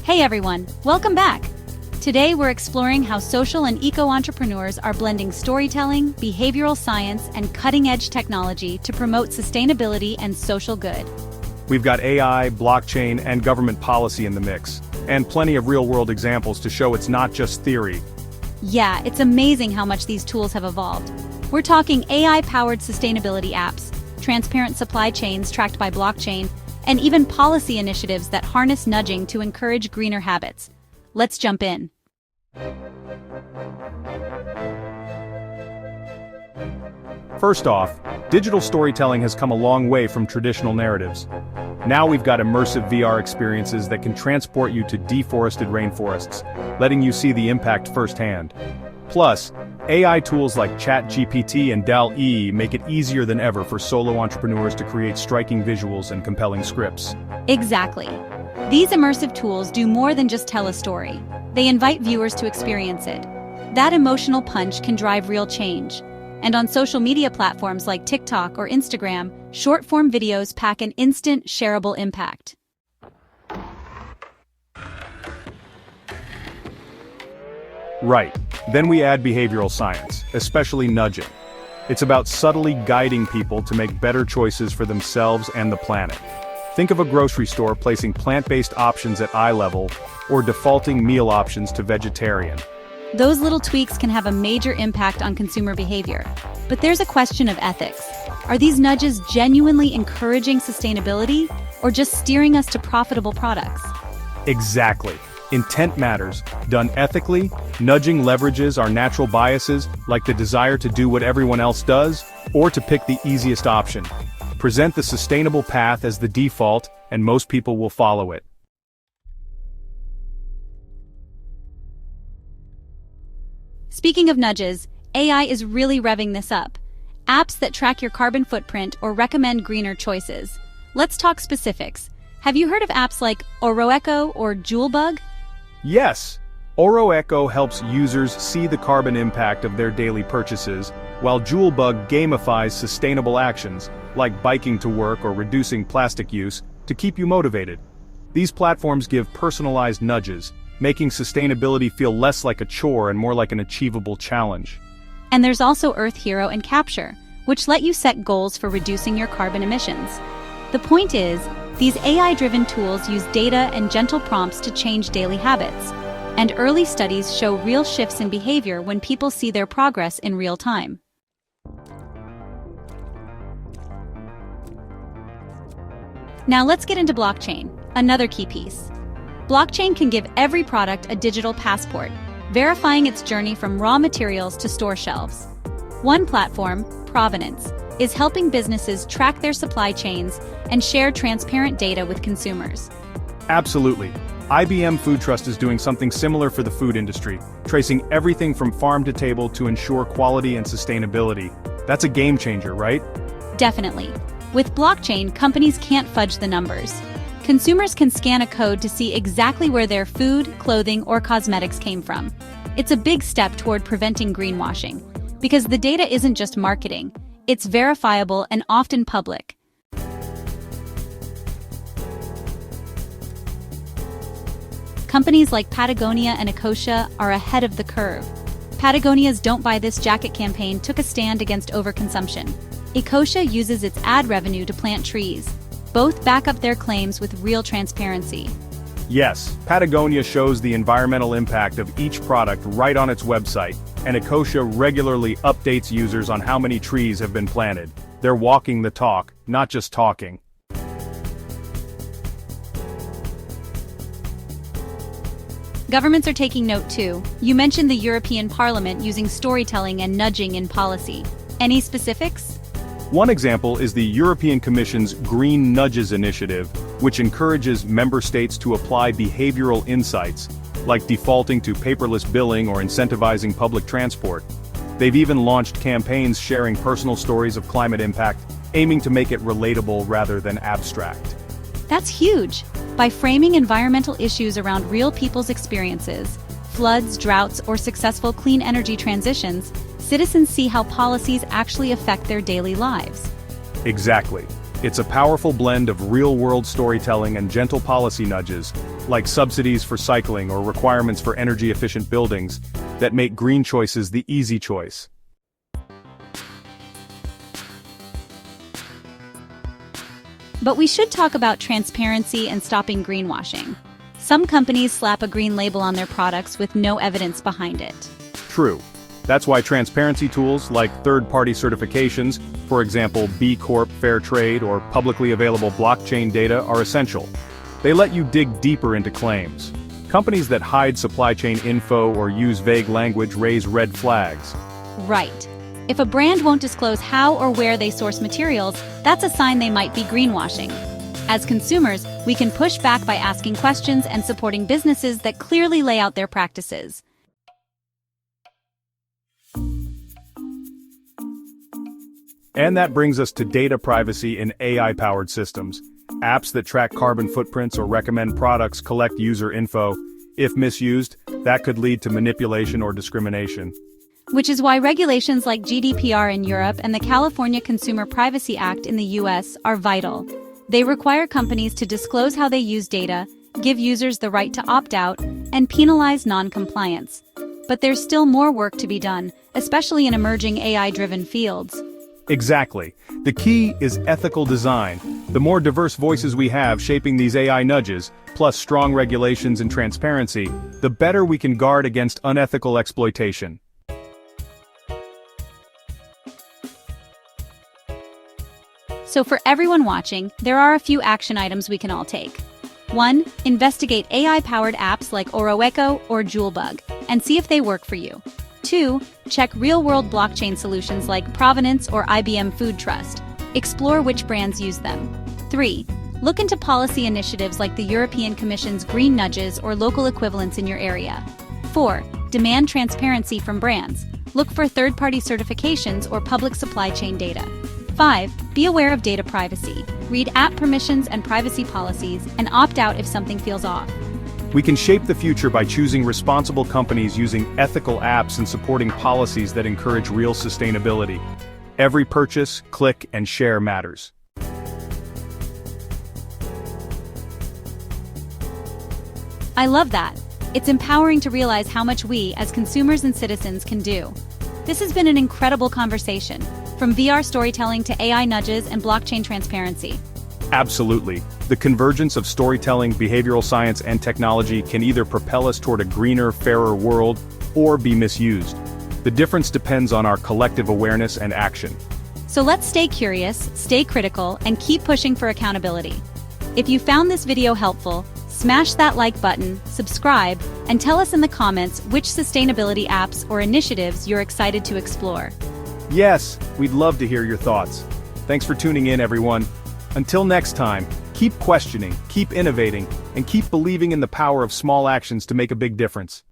Hey everyone, welcome back! Today we're exploring how social and eco-entrepreneurs are blending storytelling, behavioral science, and cutting-edge technology to promote sustainability and social good. We've got AI, blockchain, and government policy in the mix, and plenty of real-world examples to show it's not just theory. Yeah, it's amazing how much these tools have evolved. We're talking AI-powered sustainability apps, transparent supply chains tracked by blockchain, and even policy initiatives that harness nudging to encourage greener habits. Let's jump in. First off, digital storytelling has come a long way from traditional narratives. Now we've got immersive VR experiences that can transport you to deforested rainforests, letting you see the impact firsthand. Plus, AI tools like ChatGPT and DALL-E make it easier than ever for solo entrepreneurs to create striking visuals and compelling scripts. Exactly. These immersive tools do more than just tell a story. They invite viewers to experience it. That emotional punch can drive real change. And on social media platforms like TikTok or Instagram, short-form videos pack an instant, shareable impact. Right. Then we add behavioral science, especially nudging. It's about subtly guiding people to make better choices for themselves and the planet. Think of a grocery store placing plant-based options at eye level, or defaulting meal options to vegetarian. Those little tweaks can have a major impact on consumer behavior. But there's a question of ethics. Are these nudges genuinely encouraging sustainability, or just steering us to profitable products? Exactly. Intent matters. Done ethically, nudging leverages our natural biases, like the desire to do what everyone else does, or to pick the easiest option. Present the sustainable path as the default, and most people will follow it. Speaking of nudges, AI is really revving this up. Apps that track your carbon footprint or recommend greener choices. Let's talk specifics. Have you heard of apps like Oroeco or Julebug? Yes! Oroeco helps users see the carbon impact of their daily purchases, while Julebug gamifies sustainable actions, like biking to work or reducing plastic use, to keep you motivated. These platforms give personalized nudges, making sustainability feel less like a chore and more like an achievable challenge. And there's also Earth Hero and Capture, which let you set goals for reducing your carbon emissions. The point is, these AI-driven tools use data and gentle prompts to change daily habits. And early studies show real shifts in behavior when people see their progress in real time. Now let's get into blockchain, another key piece. Blockchain can give every product a digital passport, verifying its journey from raw materials to store shelves. One platform, Provenance, is helping businesses track their supply chains and share transparent data with consumers. Absolutely. IBM Food Trust is doing something similar for the food industry, tracing everything from farm to table to ensure quality and sustainability. That's a game changer, right? Definitely. With blockchain, companies can't fudge the numbers. Consumers can scan a code to see exactly where their food, clothing, or cosmetics came from. It's a big step toward preventing greenwashing, because the data isn't just marketing, it's verifiable and often public. Companies like Patagonia and Ecosia are ahead of the curve. Patagonia's Don't Buy This Jacket campaign took a stand against overconsumption. Ecosia uses its ad revenue to plant trees. Both back up their claims with real transparency. Yes, Patagonia shows the environmental impact of each product right on its website, and Ecosia regularly updates users on how many trees have been planted. They're walking the talk, not just talking. Governments are taking note too. You mentioned the European Parliament using storytelling and nudging in policy. Any specifics? One example is the European Commission's Green Nudges initiative, which encourages member states to apply behavioral insights, like defaulting to paperless billing or incentivizing public transport. They've even launched campaigns sharing personal stories of climate impact, aiming to make it relatable rather than abstract. That's huge. By framing environmental issues around real people's experiences, floods, droughts, or successful clean energy transitions, citizens see how policies actually affect their daily lives. Exactly. It's a powerful blend of real-world storytelling and gentle policy nudges, like subsidies for cycling or requirements for energy-efficient buildings, that make green choices the easy choice. But we should talk about transparency and stopping greenwashing. Some companies slap a green label on their products with no evidence behind it. True. That's why transparency tools like third-party certifications, for example B Corp, Fair Trade, or publicly available blockchain data are essential. They let you dig deeper into claims. Companies that hide supply chain info or use vague language raise red flags. Right. If a brand won't disclose how or where they source materials, that's a sign they might be greenwashing. As consumers, we can push back by asking questions and supporting businesses that clearly lay out their practices. And that brings us to data privacy in AI-powered systems. Apps that track carbon footprints or recommend products collect user info. If misused, that could lead to manipulation or discrimination. Which is why regulations like GDPR in Europe and the California Consumer Privacy Act in the US are vital. They require companies to disclose how they use data, give users the right to opt out, and penalize non-compliance. But there's still more work to be done, especially in emerging AI-driven fields. Exactly. The key is ethical design. The more diverse voices we have shaping these AI nudges, plus strong regulations and transparency, the better we can guard against unethical exploitation. So for everyone watching, there are a few action items we can all take. 1. Investigate AI-powered apps like Oroeco or Julebug, and see if they work for you. 2. Check real-world blockchain solutions like Provenance or IBM Food Trust. Explore which brands use them. 3. Look into policy initiatives like the European Commission's Green Nudges or local equivalents in your area. 4. Demand transparency from brands. Look for third-party certifications or public supply chain data. 5. Be aware of data privacy. Read app permissions and privacy policies and opt out if something feels off. We can shape the future by choosing responsible companies using ethical apps and supporting policies that encourage real sustainability. Every purchase, click, and share matters. I love that. It's empowering to realize how much we, as consumers and citizens, can do. This has been an incredible conversation, from VR storytelling to AI nudges and blockchain transparency. Absolutely. The convergence of storytelling, behavioral science, and technology can either propel us toward a greener, fairer world, or be misused. The difference depends on our collective awareness and action. So let's stay curious, stay critical, and keep pushing for accountability. If you found this video helpful, smash that like button, subscribe, and tell us in the comments which sustainability apps or initiatives you're excited to explore. Yes, we'd love to hear your thoughts. Thanks for tuning in, everyone. Until next time, keep questioning, keep innovating, and keep believing in the power of small actions to make a big difference.